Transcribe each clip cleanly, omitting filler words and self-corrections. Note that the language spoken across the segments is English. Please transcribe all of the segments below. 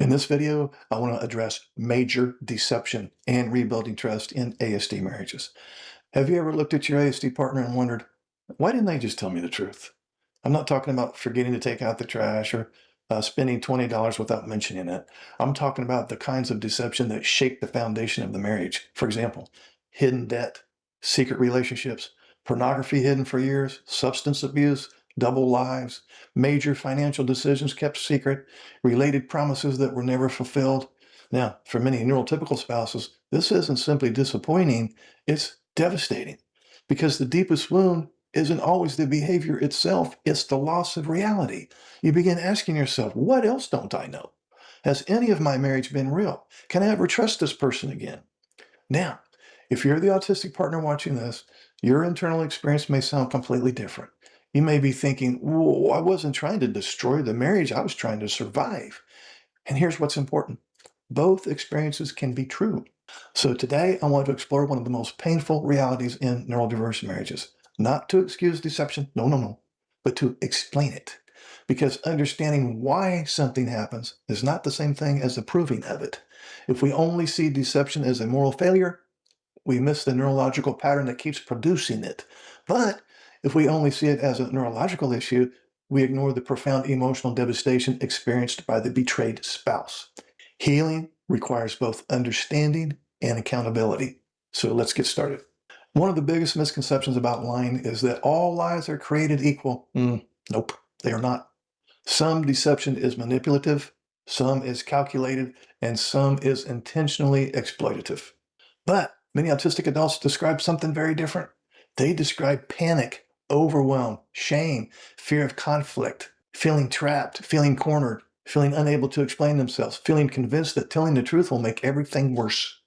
In this video, I want to address major deception and rebuilding trust in ASD marriages. Have you ever looked at your ASD partner and wondered, why didn't they just tell me the truth? I'm not talking about forgetting to take out the trash or spending $20 without mentioning it. I'm talking about the kinds of deception that shake the foundation of the marriage. For example, hidden debt, secret relationships, pornography hidden for years, substance abuse, double lives, major financial decisions kept secret, related promises that were never fulfilled. Now, for many neurotypical spouses, this isn't simply disappointing, it's devastating because the deepest wound isn't always the behavior itself, it's the loss of reality. You begin asking yourself, what else don't I know? Has any of my marriage been real? Can I ever trust this person again? Now, if you're the autistic partner watching this, your internal experience may sound completely different. You may be thinking, whoa, I wasn't trying to destroy the marriage, I was trying to survive. And here's what's important. Both experiences can be true. So today, I want to explore one of the most painful realities in neurodiverse marriages. Not to excuse deception, no, but to explain it. Because understanding why something happens is not the same thing as approving of it. If we only see deception as a moral failure, we miss the neurological pattern that keeps producing it. But if we only see it as a neurological issue, we ignore the profound emotional devastation experienced by the betrayed spouse. Healing requires both understanding and accountability. So let's get started. One of the biggest misconceptions about lying is that all lies are created equal. Nope, they are not. Some deception is manipulative, some is calculated, and some is intentionally exploitative. But many autistic adults describe something very different. They describe panic, overwhelm, shame, fear of conflict, feeling trapped, feeling cornered, feeling unable to explain themselves, feeling convinced that telling the truth will make everything worse.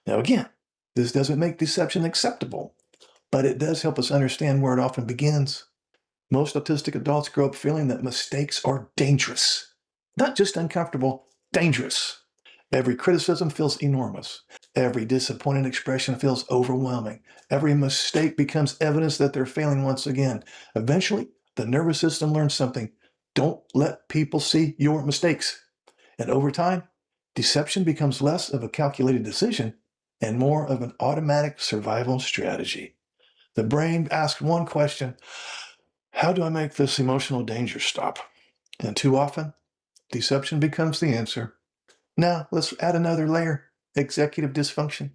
Now again, this doesn't make deception acceptable, but it does help us understand where it often begins. Most autistic adults grow up feeling that mistakes are dangerous. Not just uncomfortable, dangerous. Every criticism feels enormous. Every disappointed expression feels overwhelming. Every mistake becomes evidence that they're failing once again. Eventually, the nervous system learns something. Don't let people see your mistakes. And over time, deception becomes less of a calculated decision and more of an automatic survival strategy. The brain asks one question: how do I make this emotional danger stop? And too often, deception becomes the answer. Now, let's add another layer: executive dysfunction.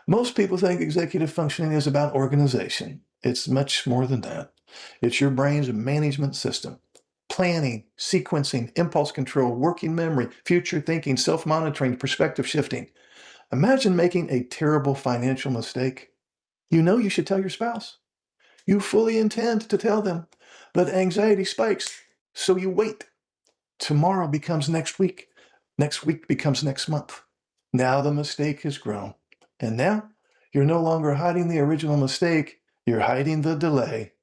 Most people think executive functioning is about organization. It's much more than that. It's your brain's management system. Planning, sequencing, impulse control, working memory, future thinking, self-monitoring, perspective shifting. Imagine making a terrible financial mistake. You know you should tell your spouse. You fully intend to tell them, but anxiety spikes, so you wait. Tomorrow becomes next week. Next week becomes next month. Now the mistake has grown. And now you're no longer hiding the original mistake, you're hiding the delay.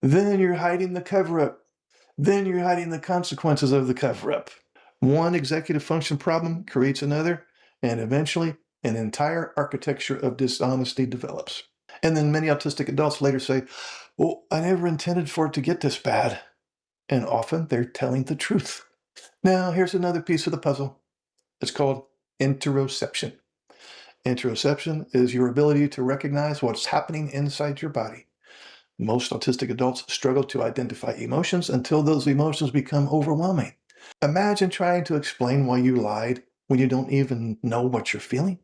Then you're hiding the cover-up. Then you're hiding the consequences of the cover-up. One executive function problem creates another, and eventually an entire architecture of dishonesty develops. And then many autistic adults later say, well, I never intended for it to get this bad. And often they're telling the truth. Now, here's another piece of the puzzle. It's called interoception. Interoception is your ability to recognize what's happening inside your body. Most autistic adults struggle to identify emotions until those emotions become overwhelming. Imagine trying to explain why you lied when you don't even know what you're feeling.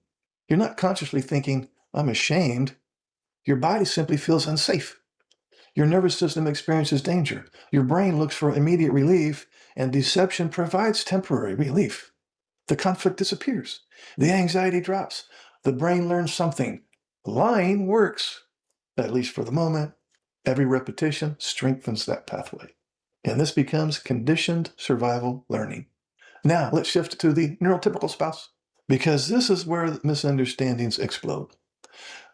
You're not consciously thinking, I'm ashamed. Your body simply feels unsafe. Your nervous system experiences danger. Your brain looks for immediate relief, and deception provides temporary relief. The conflict disappears. The anxiety drops. The brain learns something. Lying works, at least for the moment. Every repetition strengthens that pathway. And this becomes conditioned survival learning. Now, let's shift to the neurotypical spouse, because this is where misunderstandings explode.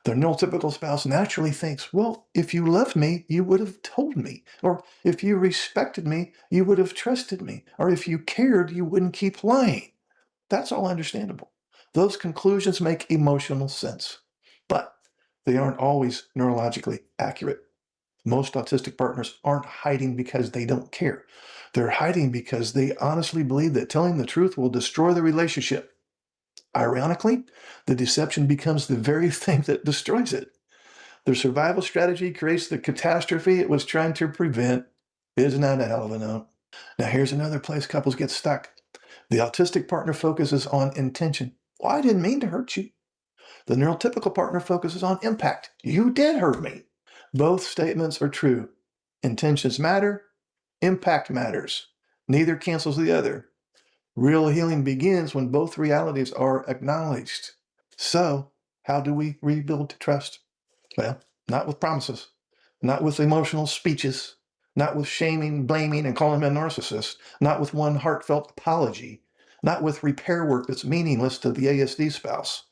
The neurotypical spouse naturally thinks, well, if you loved me, you would have told me. Or if you respected me, you would have trusted me. Or if you cared, you wouldn't keep lying. That's all understandable. Those conclusions make emotional sense, but they aren't always neurologically accurate. Most autistic partners aren't hiding because they don't care. They're hiding because they honestly believe that telling the truth will destroy the relationship. Ironically, the deception becomes the very thing that destroys it. Their survival strategy creates the catastrophe it was trying to prevent. Isn't that a hell of a note? Now, here's another place couples get stuck. The autistic partner focuses on intention. Well, I didn't mean to hurt you. The neurotypical partner focuses on impact. You did hurt me. Both statements are true. Intentions matter, impact matters. Neither cancels the other. Real healing begins when both realities are acknowledged. So, how do we rebuild trust? Well, not with promises, not with emotional speeches, not with shaming, blaming, and calling them a narcissist, not with one heartfelt apology, not with repair work that's meaningless to the ASD spouse.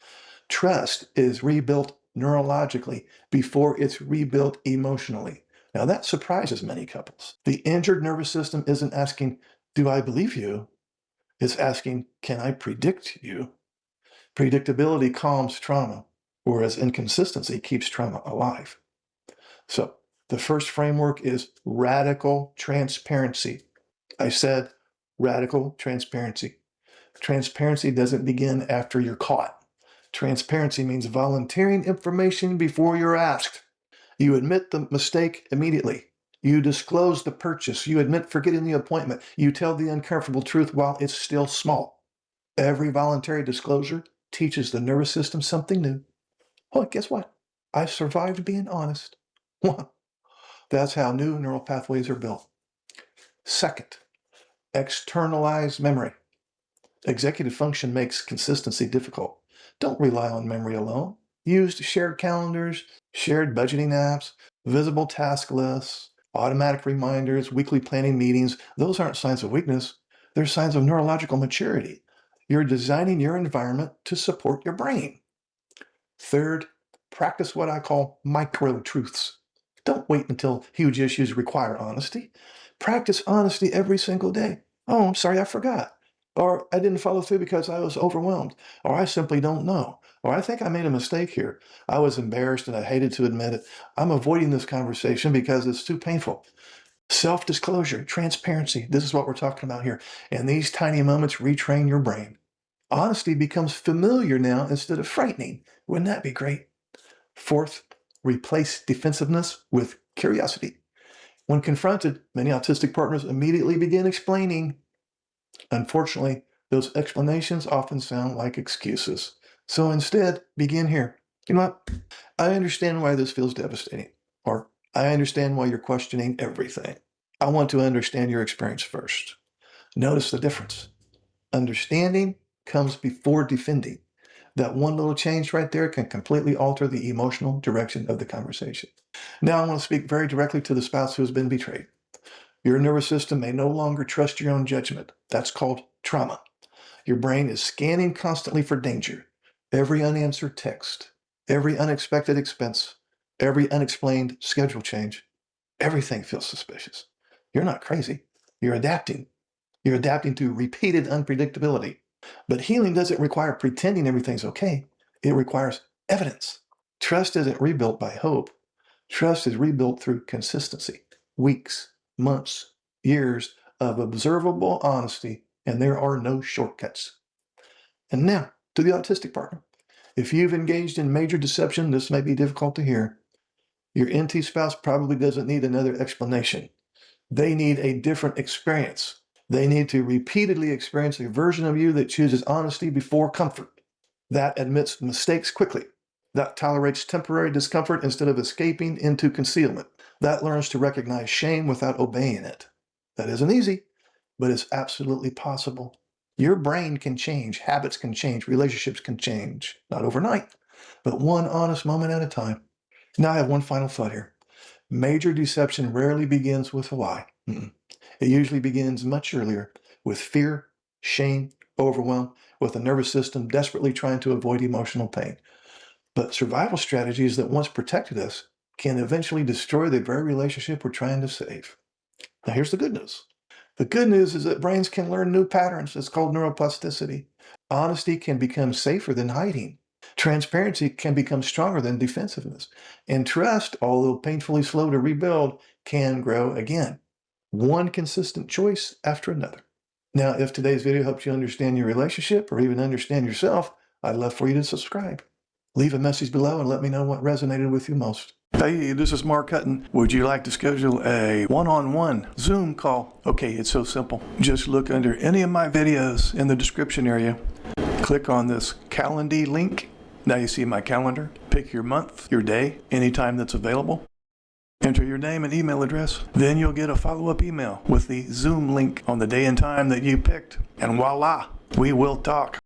Trust is rebuilt neurologically before it's rebuilt emotionally. Now, that surprises many couples. The injured nervous system isn't asking, do I believe you? It's asking, can I predict you? Predictability calms trauma, whereas inconsistency keeps trauma alive. So, the first framework is radical transparency. I said radical transparency. Transparency doesn't begin after you're caught. Transparency means volunteering information before you're asked. You admit the mistake immediately. You disclose the purchase. You admit forgetting the appointment. You tell the uncomfortable truth while it's still small. Every voluntary disclosure teaches the nervous system something new. Well, guess what? I survived being honest. Well, that's how new neural pathways are built. Second, externalize memory. Executive function makes consistency difficult. Don't rely on memory alone. Use shared calendars, shared budgeting apps, visible task lists, automatic reminders, weekly planning meetings. Those aren't signs of weakness. They're signs of neurological maturity. You're designing your environment to support your brain. Third, practice what I call micro truths. Don't wait until huge issues require honesty. Practice honesty every single day. Oh, I'm sorry, I forgot. Or I didn't follow through because I was overwhelmed. Or I simply don't know. Or I think I made a mistake here. I was embarrassed and I hated to admit it. I'm avoiding this conversation because it's too painful. Self-disclosure, transparency. This is what we're talking about here. And these tiny moments retrain your brain. Honesty becomes familiar now instead of frightening. Wouldn't that be great? Fourth, replace defensiveness with curiosity. When confronted, many autistic partners immediately begin explaining. Unfortunately, those explanations often sound like excuses. So instead, begin here. You know what? I understand why this feels devastating. Or I understand why you're questioning everything. I want to understand your experience first. Notice the difference. Understanding comes before defending. That one little change right there can completely alter the emotional direction of the conversation. Now I want to speak very directly to the spouse who has been betrayed. Your nervous system may no longer trust your own judgment. That's called trauma. Your brain is scanning constantly for danger. Every unanswered text, every unexpected expense, every unexplained schedule change, everything feels suspicious. You're not crazy. You're adapting. You're adapting to repeated unpredictability. But healing doesn't require pretending everything's okay. It requires evidence. Trust isn't rebuilt by hope. Trust is rebuilt through consistency. Weeks, months, years of observable honesty, and there are no shortcuts. And now, to the autistic partner. If you've engaged in major deception, this may be difficult to hear. Your NT spouse probably doesn't need another explanation. They need a different experience. They need to repeatedly experience a version of you that chooses honesty before comfort, that admits mistakes quickly, that tolerates temporary discomfort instead of escaping into concealment, that learns to recognize shame without obeying it. That isn't easy, but it's absolutely possible. Your brain can change, habits can change, relationships can change, not overnight, but one honest moment at a time. Now I have one final thought here. Major deception rarely begins with a lie. It usually begins much earlier with fear, shame, overwhelm, with the nervous system desperately trying to avoid emotional pain. But survival strategies that once protected us can eventually destroy the very relationship we're trying to save. Now, here's the good news. The good news is that brains can learn new patterns. It's called neuroplasticity. Honesty can become safer than hiding. Transparency can become stronger than defensiveness. And trust, although painfully slow to rebuild, can grow again. one consistent choice after another. Now, if today's video helped you understand your relationship or even understand yourself, I'd love for you to subscribe. Leave a message below and let me know what resonated with you most. Hey, this is Mark Hutten. Would you like to schedule a one-on-one Zoom call? Okay, it's so simple. Just look under any of my videos in the description area. Click on this Calendly link. Now you see my calendar. Pick your month, your day, anytime that's available. Enter your name and email address. Then you'll get a follow-up email with the Zoom link on the day and time that you picked. And voila, we will talk.